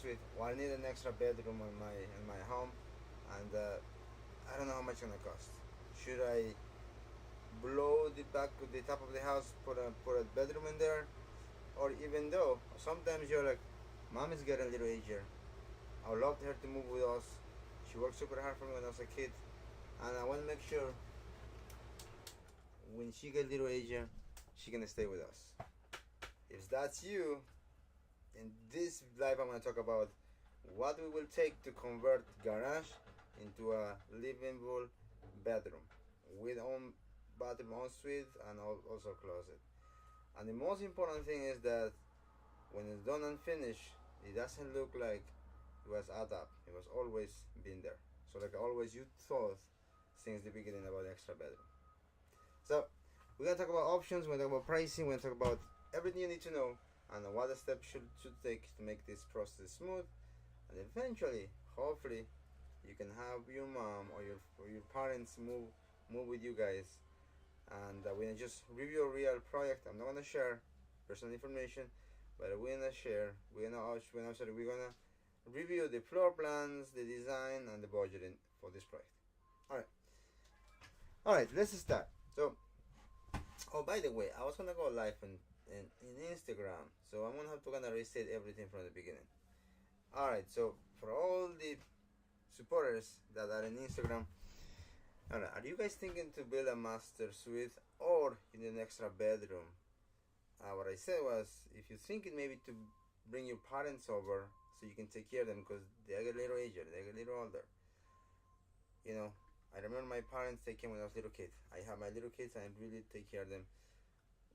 ensuite. Well, I need an extra bedroom in my home, and I don't know how much it's gonna cost. Should I blow the top of the house, put a bedroom in there, or even though sometimes you're like, mom is getting a little aged. I would love her to move with us. She worked super hard for me when I was a kid, and I want to make sure when she gets a little aged, she can stay with us. If that's you, in this live I'm going to talk about what we will take to convert garage into a livable bedroom with own bathroom ensuite and also closet. And the most important thing is that when it's done and finished, it doesn't look like it was add up. It was always been there. So like always you thought since the beginning about extra bedroom. So we're gonna talk about options, we're gonna talk about pricing, we're gonna talk about everything you need to know and what the steps should take to make this process smooth, and eventually, hopefully, you can have your mom or your parents move with you guys, and we're gonna just review a real project. I'm not gonna share personal information, but we're gonna review the floor plans, the design, and the budgeting for this project. All right, let's start. So, oh, by the way, I was gonna go live in Instagram, so I'm gonna have to reset everything from the beginning. All right, so for all the supporters that are in Instagram, all right, are you guys thinking to build a master suite or you need an extra bedroom? What I said was, if you're thinking maybe to bring your parents over so you can take care of them because they get a little aged, they get a little older. You know, I remember my parents taking when I was a little kid. I have my little kids and I really take care of them.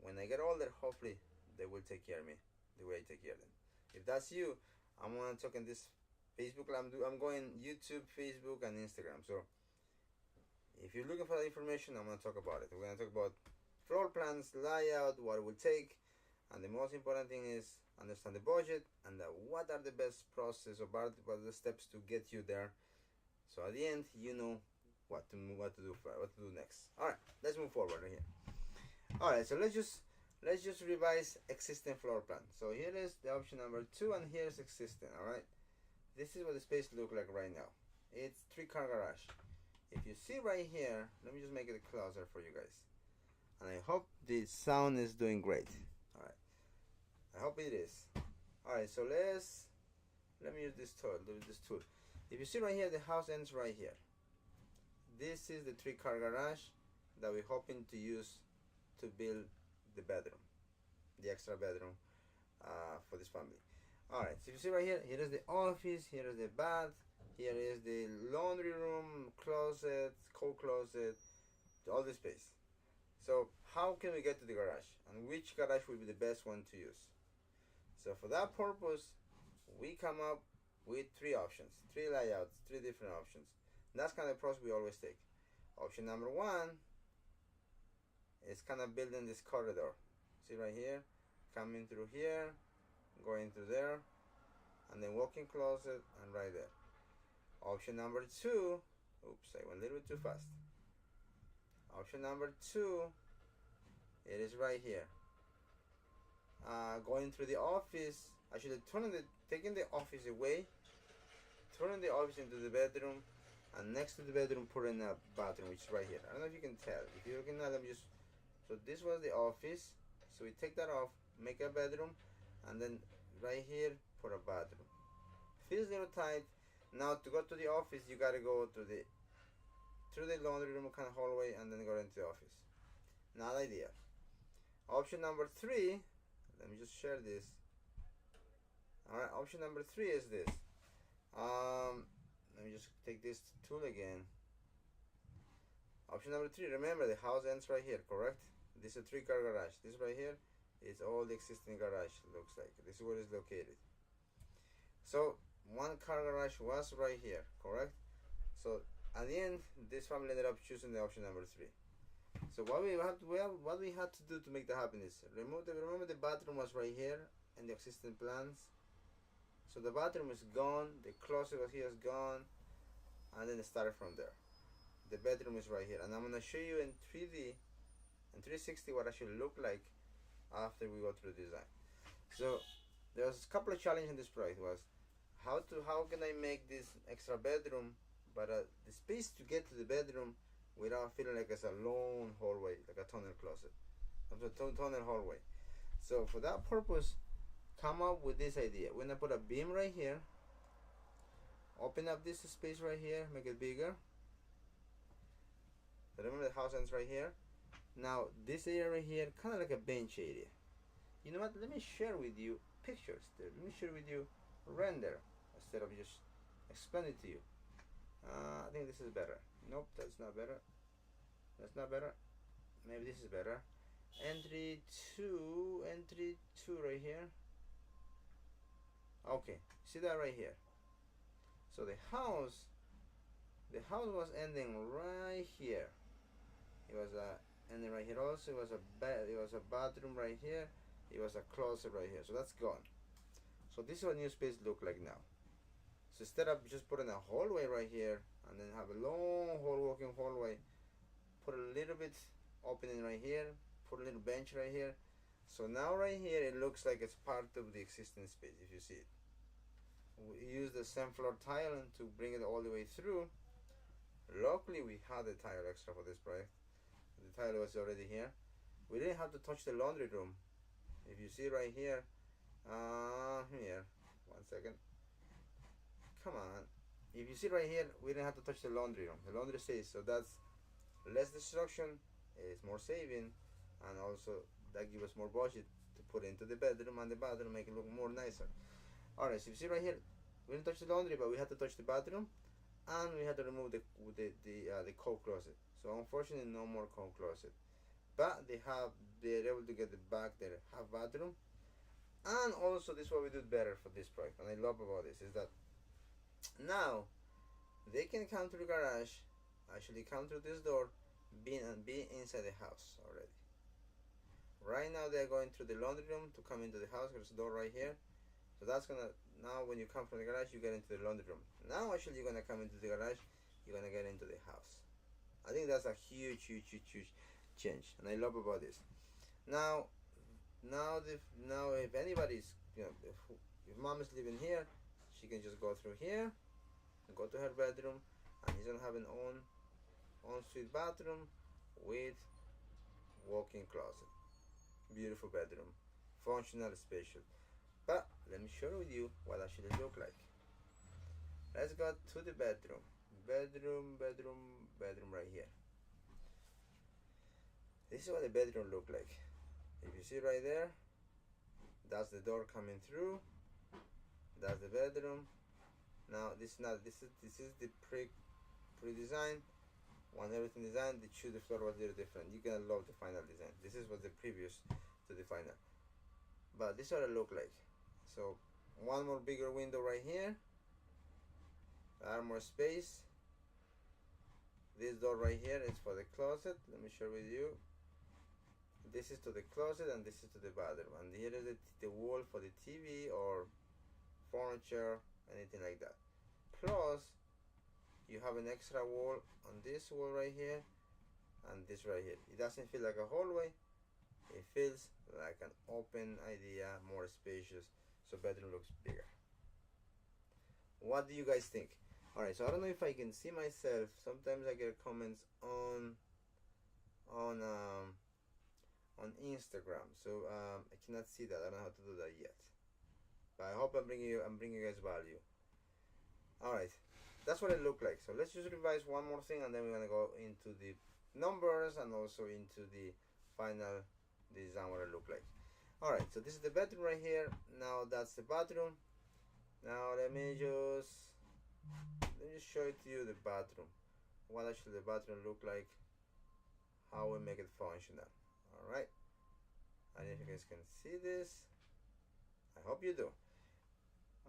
When I get older, hopefully they will take care of me the way I take care of them. If that's you, I'm gonna talk in this Facebook. I'm going YouTube, Facebook, and Instagram. So if you're looking for that information, I'm gonna talk about it. We're gonna talk about floor plans, layout, what it will take, and the most important thing is understand the budget and what are the best process or what are the steps to get you there. So at the end, you know what to do next. All right, let's move forward here. All right, so let's just revise existing floor plan. So here is the option number 2, and here's existing. All right, this is what the space look like right now. It's 3-car garage. If you see right here, let me just make it closer for you guys, and I hope the sound is doing great. All right, I hope it is. All right, so let me use this tool. If you see right here, the house ends right here. This is the 3-car garage that we're hoping to use to build the bedroom, the extra bedroom for this family. Alright, so you see right here, here is the office, here is the bath, here is the laundry room, closet, coat closet, all the space. So how can we get to the garage, and which garage would be the best one to use? So for that purpose, we come up with 3 options, 3 layouts, 3 different options. And that's kind of the process we always take. Option number 1 is kind of building this corridor. See right here, coming through here, going through there, and then walk-in closet and right there. Option number 2, oops, I went a little bit too fast. Option number 2, it is right here. Going through the office, actually taking the office away, turning the office into the bedroom, and next to the bedroom putting a bathroom, which is right here. I don't know if you can tell. If you're looking at them, so this was the office, so we take that off, make a bedroom, and then right here put a bathroom. Feels a little tight. Now to go to the office, you gotta go through the laundry room kind of hallway and then go into the office. Not ideal. Option number 3, let me just share this. Alright, option number 3 is this. Let me just take this tool again. Option number 3, remember the house ends right here, correct? This is a 3-car garage. This right here is all the existing garage looks like. This is where it's located. So 1-car garage was right here, correct? So at the end, this family ended up choosing the option number 3. So what we had to do to make that happen is remember the bathroom was right here in the existing plans. So the bathroom is gone, the closet was here is gone, and then it started from there. The bedroom is right here, and I'm gonna show you in 3D and 360 what it should look like after we go through the design. So there was a couple of challenges in this project. Was how can I make this extra bedroom, but the space to get to the bedroom without feeling like it's a long hallway, like a tunnel closet, a tunnel hallway. So for that purpose, come up with this idea. We're gonna put a beam right here, open up this space right here, make it bigger. So remember the house ends right here. Now this area right here, kind of like a bench area. You know what? Let me share with you pictures. Let me share with you render instead of just explain it to you. I think this is better. Nope, that's not better. That's not better. Maybe this is better. Entry two right here. Okay, see that right here. So the house was ending right here. It was ending right here. Also, it was a bathroom right here. It was a closet right here. So that's gone. So this is what new space look like now. So instead of just putting a hallway right here and then have a long walking hallway, put a little bit opening right here, put a little bench right here. So now right here it looks like it's part of the existing space, if you see it. We use the same floor tile to bring it all the way through. Luckily we had the tile extra for this project. The tile was already here. We didn't have to touch the laundry room. If you see right here, here, 1 second. Come on. If you see right here, we didn't have to touch the laundry room. The laundry stays, so that's less destruction, it's more saving, and also that gives us more budget to put into the bedroom and the bathroom, make it look more nicer. Alright, so you see right here, we didn't touch the laundry, but we had to touch the bathroom, and we had to remove the coat closet. So unfortunately, no more coat closet. But they're able to get the back there half bathroom, and also this is what we do better for this project, and I love about this is that now they can come to the garage, actually come through this door, be inside the house already. Right now they're going through the laundry room to come into the house. There's a door right here, so that's gonna, now when you come from the garage, you get into the laundry room. Now actually you're gonna come into the garage, you're gonna get into the house. I think that's a huge change, and I love about this. Now if anybody's, if mom is living here, she can just go through here and go to her bedroom, and he's gonna have an ensuite bathroom with walk-in closet. Beautiful bedroom, functional, spacious. But let me share with you what it actually look like. Let's go to the bedroom. Bedroom right here. This is what the bedroom look like. If you see right there, that's the door coming through. That's the bedroom. Now this is the pre-design. When everything designed, the floor was a little different. You're gonna love the final design. This is what the previous to the final. But this is what it look like. So one more bigger window right here. Add more space. This door right here is for the closet. Let me share with you. This is to the closet and this is to the bathroom. And here is the wall for the TV or furniture, anything like that. Plus, you have an extra wall on this wall right here and this right here. It doesn't feel like a hallway. It feels like an open idea, more spacious, so bedroom looks bigger. What do you guys think? Alright, so I don't know if I can see myself. Sometimes I get comments on Instagram, so I cannot see that. I don't know how to do that yet. But I hope I'm bringing you guys value. Alright, that's what it looked like. So let's just revise one more thing, and then we're gonna go into the numbers and also into the final design, what it looked like. Alright, so this is the bedroom right here. Now that's the bathroom. Now let me just show it to you, the bathroom, what actually the bathroom look like, how we make it functional. Alright, and if you guys can see this, I hope you do.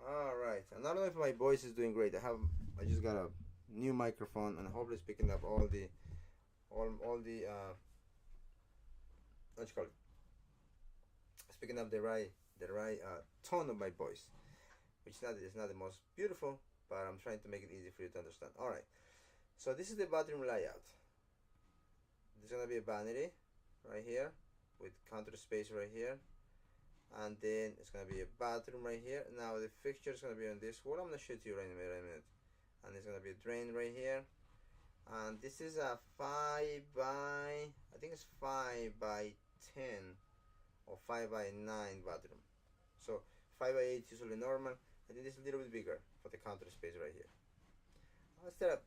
Alright, and I don't know if my voice is doing great. I just got a new microphone, and hopefully it's picking up all the what you call it, it's picking up the right tone of my voice, which is not the most beautiful, but I'm trying to make it easy for you to understand. Alright, so this is the bathroom layout. There's gonna be a vanity right here with counter space right here, and then it's gonna be a bathroom right here. Now the fixture is gonna be on this wall. I'm gonna show it to you right in a minute. And there's gonna be a drain right here, and this is a 5 by, I think it's 5 by 10 or 5 by 9 bathroom. So 5 by 8 is usually normal. I think this is a little bit bigger for the counter space right here. Instead of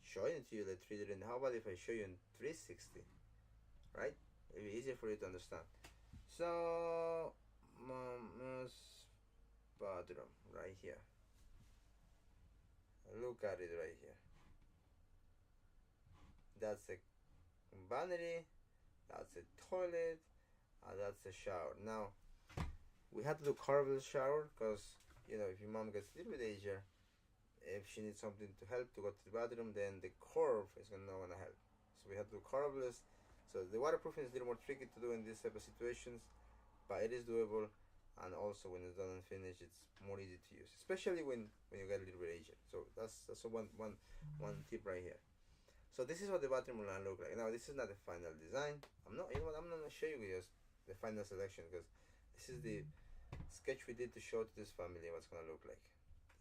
showing it to you like 3D, how about if I show you in 360, right? It'll be easier for you to understand. So mama's bathroom right here. Look at it right here. That's a vanity, that's a toilet, and that's a shower. Now we had to do carveless shower because, you know, if your mom gets a little bit Asia, if she needs something to help to go to the bathroom, then the curve is not gonna help. So we have to do carveless. So the waterproofing is a little more tricky to do in these type of situations, but it is doable. And also when it's done and finished, it's more easy to use, especially when you get a little bit Asian. So that's one tip right here. So this is what the bathroom will look like. Now this is not the final design. I'm not gonna show you guys the final selection, because this is the sketch we did to show to this family what's gonna look like.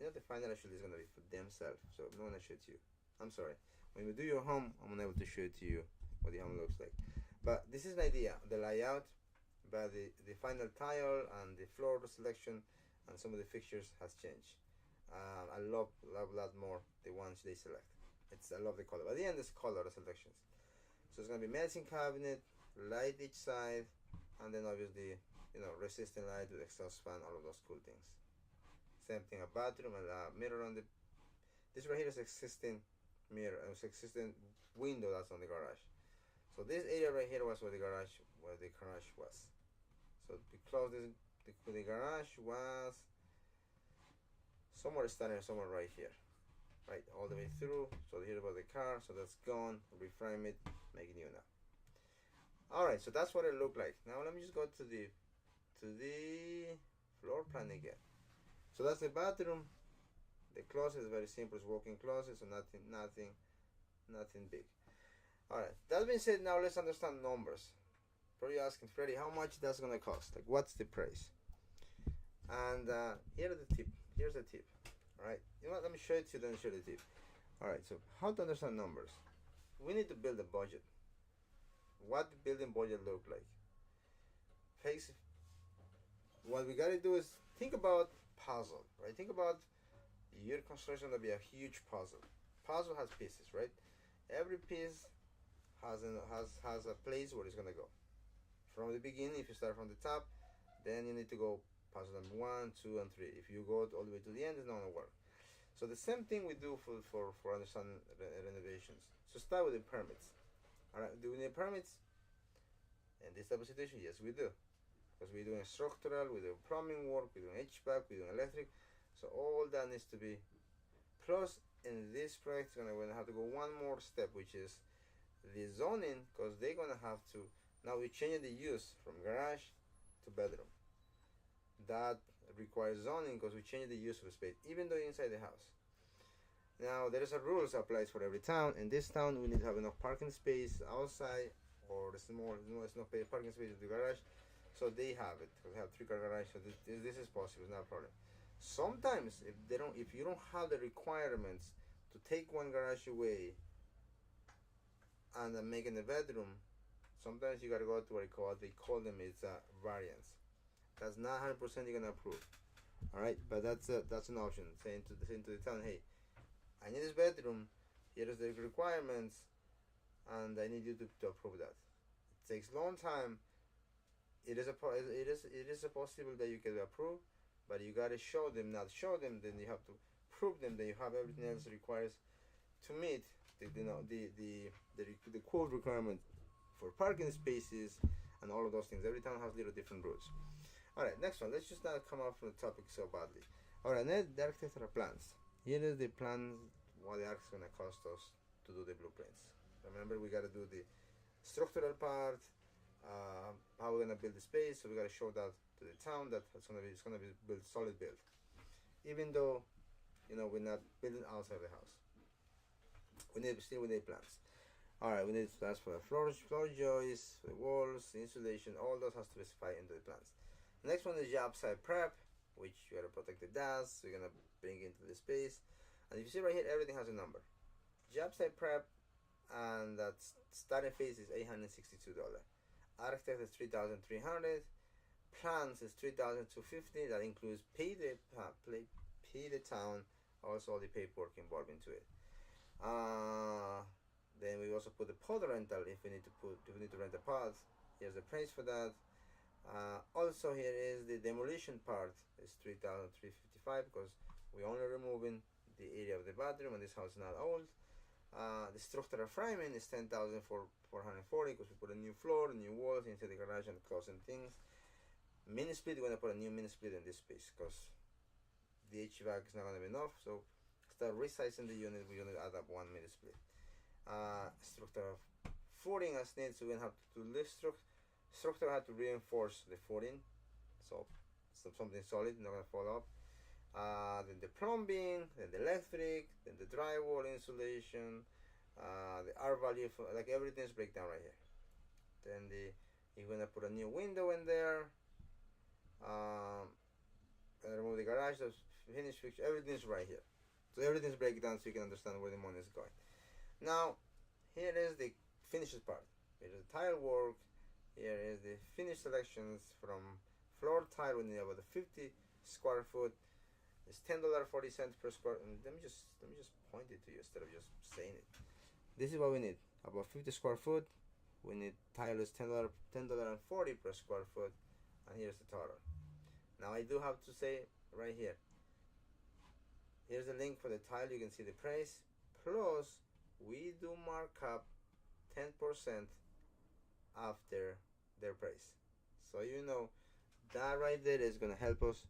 You know, the final actually is gonna be for themselves. So I'm not gonna show it to you. I'm sorry. When we do your home, I'm unable to show it to you what the home looks like. But this is an idea, the layout. But the final tile and the floor selection and some of the fixtures has changed. I love a lot more the ones they select. I love the color. But at the end, it's color selections. So it's gonna be medicine cabinet, light each side, and then obviously, you know, resistant light with exhaust fan, all of those cool things. Same thing, a bathroom and a mirror on the. This right here is existing mirror. It's existing window that's on the garage. So this area right here was where the garage was. So the closest the garage was somewhere starting somewhere right here, right all the way through. So here was the car, so that's gone. Reframe it, make it new now. All right, so that's what it looked like. Now let me just go to the floor plan again. So that's the bathroom. The closet is very simple, it's walk-in closet, so nothing big. All right, that being said, now let's understand numbers. Probably asking, Freddy, how much that's gonna cost? Like, what's the price? And here's the tip. All right, you know what? Let me show it to you, then show the tip. All right, so how to understand numbers? We need to build a budget. What the building budget look like? What we gotta do is think about puzzle, right? Think about your construction to be a huge puzzle. Puzzle has pieces, right? Every piece has a place where it's gonna go. From the beginning, if you start from the top, then you need to go puzzle number 1, 2, and 3. If you go all the way to the end, it's not gonna work. So the same thing we do for understanding renovations. So start with the permits. All right, do we need permits? In this type of situation, yes, we do, because we're doing structural, we're doing plumbing work, we're doing HVAC, we're doing electric. So all that needs to be. Plus, in this project, we're gonna have to go one more step, which is the zoning, because they're gonna have to. Now we're changing the use from garage to bedroom. That requires zoning because we changed the use of the space, even though inside the house. Now there is a rules applies for every town. In this town, we need to have enough parking space outside, or it's not parking space in the garage. So they have it. They have 3-car garage. So this is possible. It's not a problem. Sometimes if you don't have the requirements to take one garage away and make it a bedroom, sometimes you gotta go to what they call them is variance. That's not 100% you're gonna approve. All right, but that's an option. Saying to the town, hey, I need this bedroom. Here is the requirements, and I need you to approve that. It takes a long time. It is a possible that you can approve, but you gotta show them. Not show them, then you have to prove them that you have everything else requires to meet the code requirement for parking spaces and all of those things. Every town has little different rules. All right, next one. Let's just not come off from the topic so badly. All right, now the architectural plans. Here is the plan. What the architect's gonna cost us to do the blueprints. Remember, we gotta do the structural part. How we're gonna build the space. So we gotta show that to the town that it's gonna be built solid build. Even though, you know, we're not building outside the house. We need plans. All right, we need plans for the floor joists, the walls, the insulation. All those has to be specified into the plans. Next one is job site prep, which you gotta protect the dust, so you're gonna bring into the space. And if you see right here, everything has a number. Job site prep, and that's starting phase is $862. Architect is $3,300. Plans is $3,250. That includes pay the town, also all the paperwork involved into it. Then we also put the pod rental if we need to rent a pod. Here's the price for that. Also here is the demolition part is $3,355 because we're only removing the area of the bathroom and this house is not old. The structural framing is $10,440 because we put a new floor, new walls into the garage and closing things. Mini split, we're gonna put a new mini split in this space because the HVAC is not gonna be enough. So start resizing the unit. We're gonna add up one mini split. Structural footing as needed, so we're gonna have to lift structure had to reinforce the footing, so something solid, not gonna fall off. Then the plumbing, then the electric, then the drywall insulation, the R value, for, like everything's breakdown right here. Then you're gonna put a new window in there. And remove the garage, the finished fixture, everything's right here. So everything's breakdown so you can understand where the money is going. Now, here is the finishes part. Here is the tile work. Here is the finish selections from floor tile. We need about 50 square foot. It's $10.40 per square. And let me just point it to you instead of just saying it. This is what we need. About 50 square foot. We need tile is $10.40 per square foot. And here's the total. Now I do have to say right here. Here's the link for the tile. You can see the price. Plus, we do mark up 10% after their price. So you know that right there is going to help us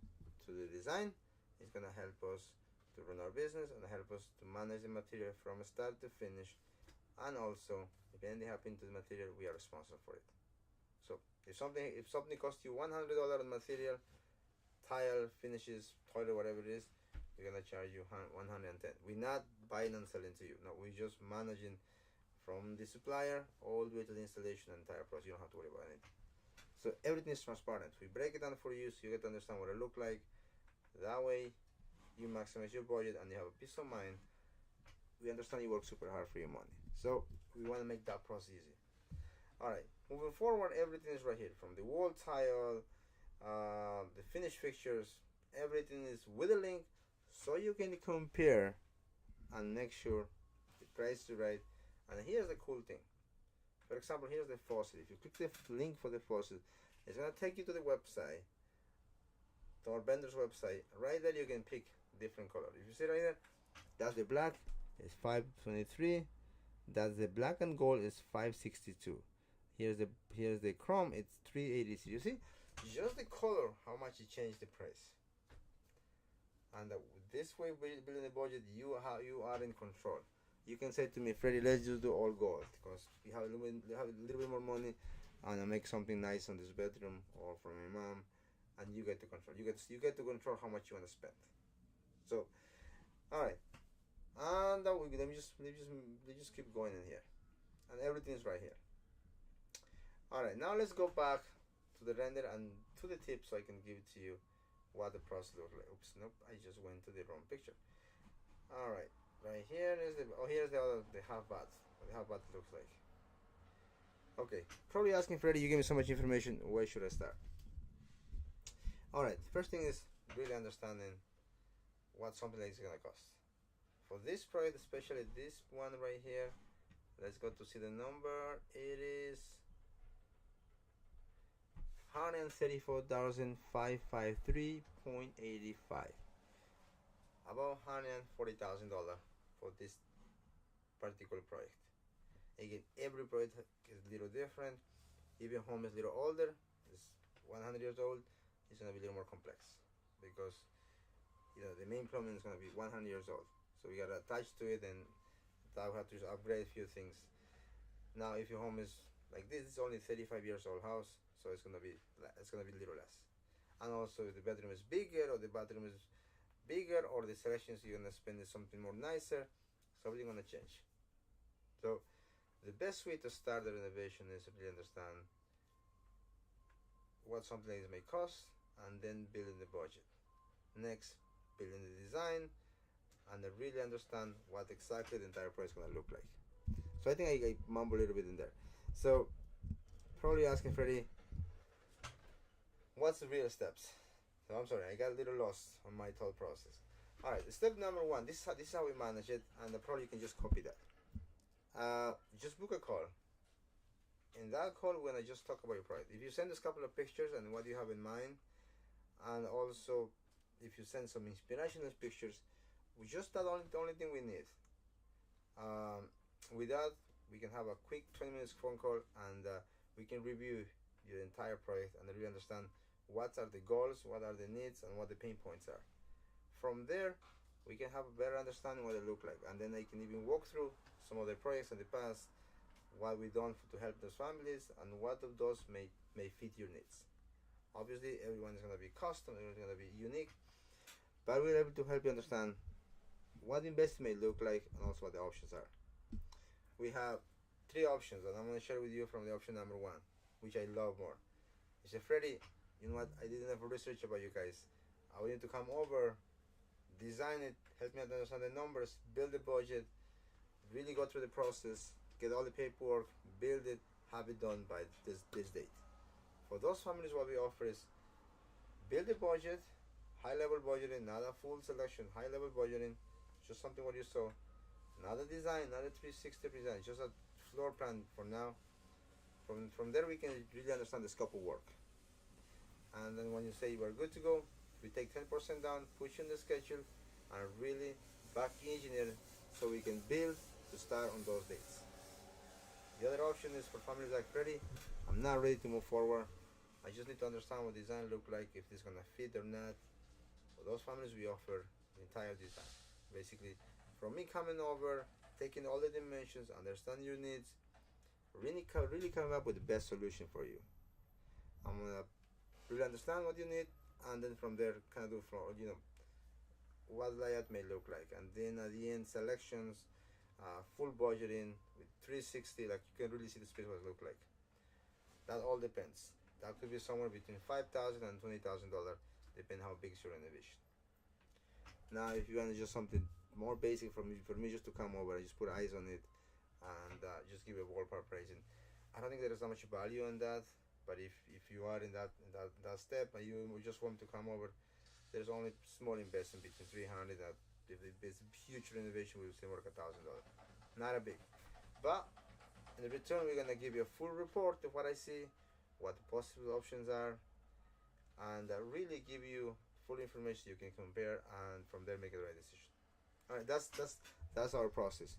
to the design. It's going to help us to run our business and help us to manage the material from start to finish. And also, if anything happens to the material, we are responsible for it. So if something costs you $100 in material, tile, finishes, toilet, whatever it is, we're gonna charge you $110. We're not buying and selling to you. No, we're just managing from the supplier all the way to the installation and entire process. You don't have to worry about anything. So everything is transparent. We break it down for you so you get to understand what it look like. That way you maximize your budget and you have a peace of mind. We understand you work super hard for your money. So we want to make that process easy. Alright, moving forward, everything is right here. From the wall tile, the finished fixtures, everything is with a link so you can compare and make sure the price is right. And here's the cool thing. For example, here's the faucet. If you click the link for the faucet, it's gonna take you to the website, to our vendor's website. Right there you can pick different colors. If you see right there, that's the black, it's $523. That's the black and gold is $562. Here's the chrome, it's $386. You see, just the color, how much it changed the price. And this way, building the budget, you are in control. You can say to me, Freddie, let's just do all gold because we have a little bit more money, and I make something nice on this bedroom or for my mom, and you get to control. You get to control how much you want to spend. So, all right, and let me just keep going in here, and everything is right here. All right, now let's go back to the render and to the tips so I can give it to you what the process looks like. Oops, nope, I just went to the wrong picture. All right, right here is here's the half bath. What the half bath looks like. Okay, probably asking Freddie, you give me so much information. Where should I start? All right, first thing is really understanding what something like this is gonna cost. For this project, especially this one right here, let's go to see the number. It is $134,553.85. About $140,000 for this particular project. Again, every project is a little different. If your home is a little older, it's 100 years old, it's gonna be a little more complex because the main plumbing is gonna be 100 years old. So we gotta attach to it, and that will have to upgrade a few things. Now, if your home is like this, it's only 35 years old house, so it's gonna be a little less. And also, if the bedroom is bigger, or the bathroom is bigger, or the selections you're gonna spend is something more nicer, something gonna change. So the best way to start the renovation is to really understand what something like this may cost, and then building the budget. Next, building the design, and then really understand what exactly the entire project is going to look like. So I think I mumble a little bit in there. So probably asking Freddie, what's the real steps? So I'm sorry, I got a little lost on my thought process. All right, step number one. This is how we manage it, and probably you can just copy that. Just book a call. In that call, we're gonna just talk about your project. If you send us a couple of pictures and what you have in mind, and also if you send some inspirational pictures, we just the only thing we need. With that, we can have a quick 20 minutes phone call, and we can review your entire project and really understand what are the goals, what are the needs, and what the pain points are. From there, we can have a better understanding what they look like, and then I can even walk through some of the projects in the past, what we've done to help those families, and what of those may fit your needs. Obviously, everyone is going to be custom, everyone's going to be unique, but we're able to help you understand what the investment may look like and also what the options are. We have three options, and I'm going to share with you from the option number one, which I love more. I said, Freddie, you know what? I did enough research about you guys. I want you to come over, design it, help me understand the numbers, build the budget, really go through the process, get all the paperwork, build it, have it done by this date. For those families, what we offer is build a budget, high-level budgeting, not a full selection, high-level budgeting, just something what you saw, not a design, not a 360 design, just a floor plan for now. From there, we can really understand the scope of work. And then when you say we're good to go, we take 10% down, push in the schedule, and really back engineer so we can build to start on those dates. The other option is for families like Freddie, I'm not ready to move forward. I just need to understand what design look like, if it's gonna fit or not. For those families, we offer the entire design. Basically, from me coming over, taking all the dimensions, understand your needs, really coming up with the best solution for you. I'm gonna really understand what you need, and then from there, kind of do from what layout may look like, and then at the end, selections, full budgeting with 360, like you can really see the space what it look like. That all depends. That could be somewhere between $5,000 and $20,000, depending how big is your renovation. Now, if you want just something more basic for me just to come over, I just put eyes on it and just give a ballpark pricing. I don't think there is that much value in that, but if you are in that step and you just want to come over, there's only small investment between $300. That if it's a huge renovation, we'll say more like $1,000. Not a big, but in return, we're gonna give you a full report of what I see, what the possible options are, and really give you full information you can compare, and from there make the right decision. All right, that's our process.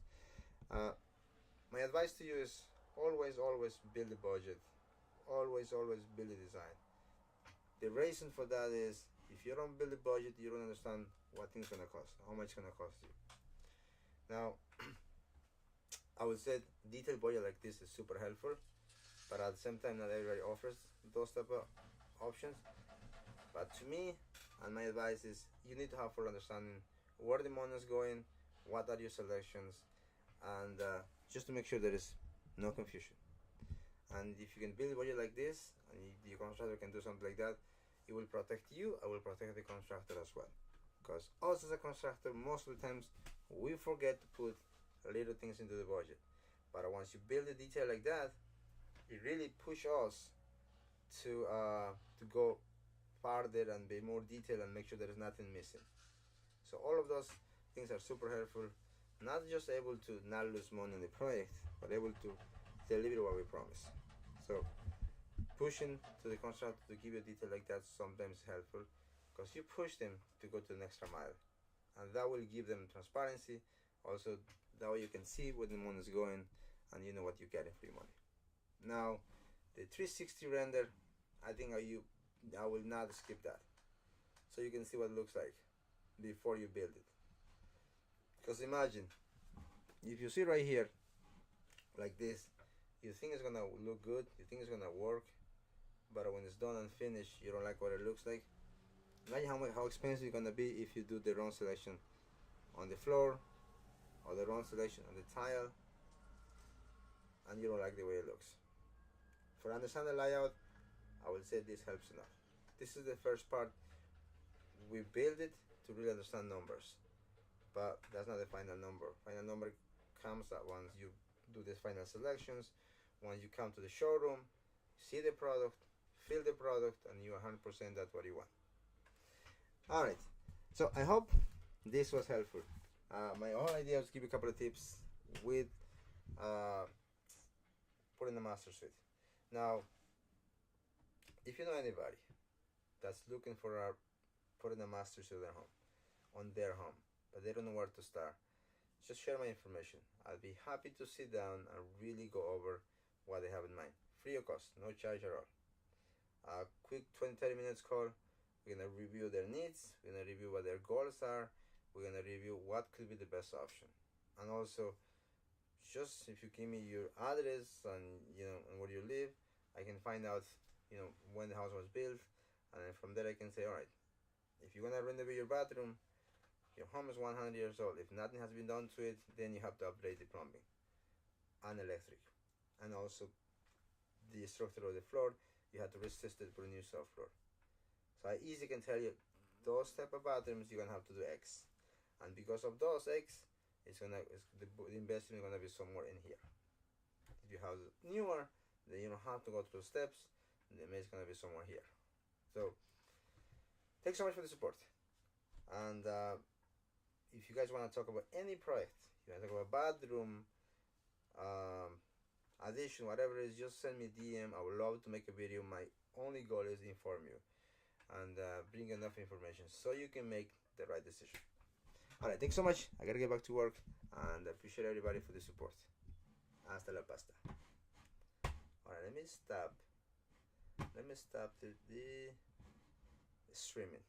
My advice to you is always build a budget, always build a design. The reason for that is if you don't build a budget, you don't understand what things gonna cost, how much it's gonna cost you. Now, I would say detailed budget like this is super helpful, but at the same time, not everybody offers those type of options. But to me, and my advice is, you need to have full understanding where the money is going, what are your selections, and just to make sure there is no confusion. And if you can build a budget like this, and the contractor can do something like that, it will protect you, I will protect the contractor as well. Because us as a constructor, most of the times, we forget to put little things into the budget. But once you build a detail like that, it really pushes us to go farther and be more detailed and make sure there is nothing missing. So all of those things are super helpful. Not just able to not lose money on the project, but able to deliver what we promise. So pushing to the contractor to give you a detail like that sometimes is helpful, because you push them to go to the extra mile, and that will give them transparency. Also, that way you can see where the money is going, and you know what you're getting for your money. Now, the 360 render, I think I will not skip that, so you can see what it looks like before you build it. Because imagine, if you see right here, like this, you think it's gonna look good, you think it's gonna work, but when it's done and finished, you don't like what it looks like. Imagine how expensive it's gonna be if you do the wrong selection on the floor, or the wrong selection on the tile, and you don't like the way it looks. For understand the layout, I will say this helps enough. this is the first part. We build it to really understand numbers, but that's not the final number. Final number comes at once you do the final selections, when you come to the showroom, see the product, feel the product, and you 100% that's what you want. All right, so I hope this was helpful. My whole idea was to give you a couple of tips with uh, putting the master suite. Now, if you know anybody that's looking for putting a master suite on their home, but they don't know where to start, just share my information. I'll be happy to sit down and really go over what they have in mind. Free of cost, no charge at all. A quick 20-30 minutes call. We're gonna review their needs, we're gonna review what their goals are, we're gonna review what could be the best option. And also, just if you give me your address and and where you live, I can find out when the house was built, and then from there I can say, all right, if you're gonna renovate your bathroom, your home is 100 years old. If nothing has been done to it, then you have to upgrade the plumbing and electric, and also the structure of the floor. You have to resist it, put a new subfloor. So I easily can tell you those type of bathrooms you're gonna have to do X, and because of those X, the investment is gonna be somewhere in here. If you have newer, then you don't have to go through steps. The investment is gonna be somewhere here. So thanks so much for the support. And if you guys want to talk about any project, you want to talk about bathroom, addition, whatever it is, just send me a DM. I would love to make a video. My only goal is to inform you and bring enough information so you can make the right decision. All right, thanks so much. I gotta get back to work, and I appreciate everybody for the support. Hasta la pasta. All right, let me stop the streaming.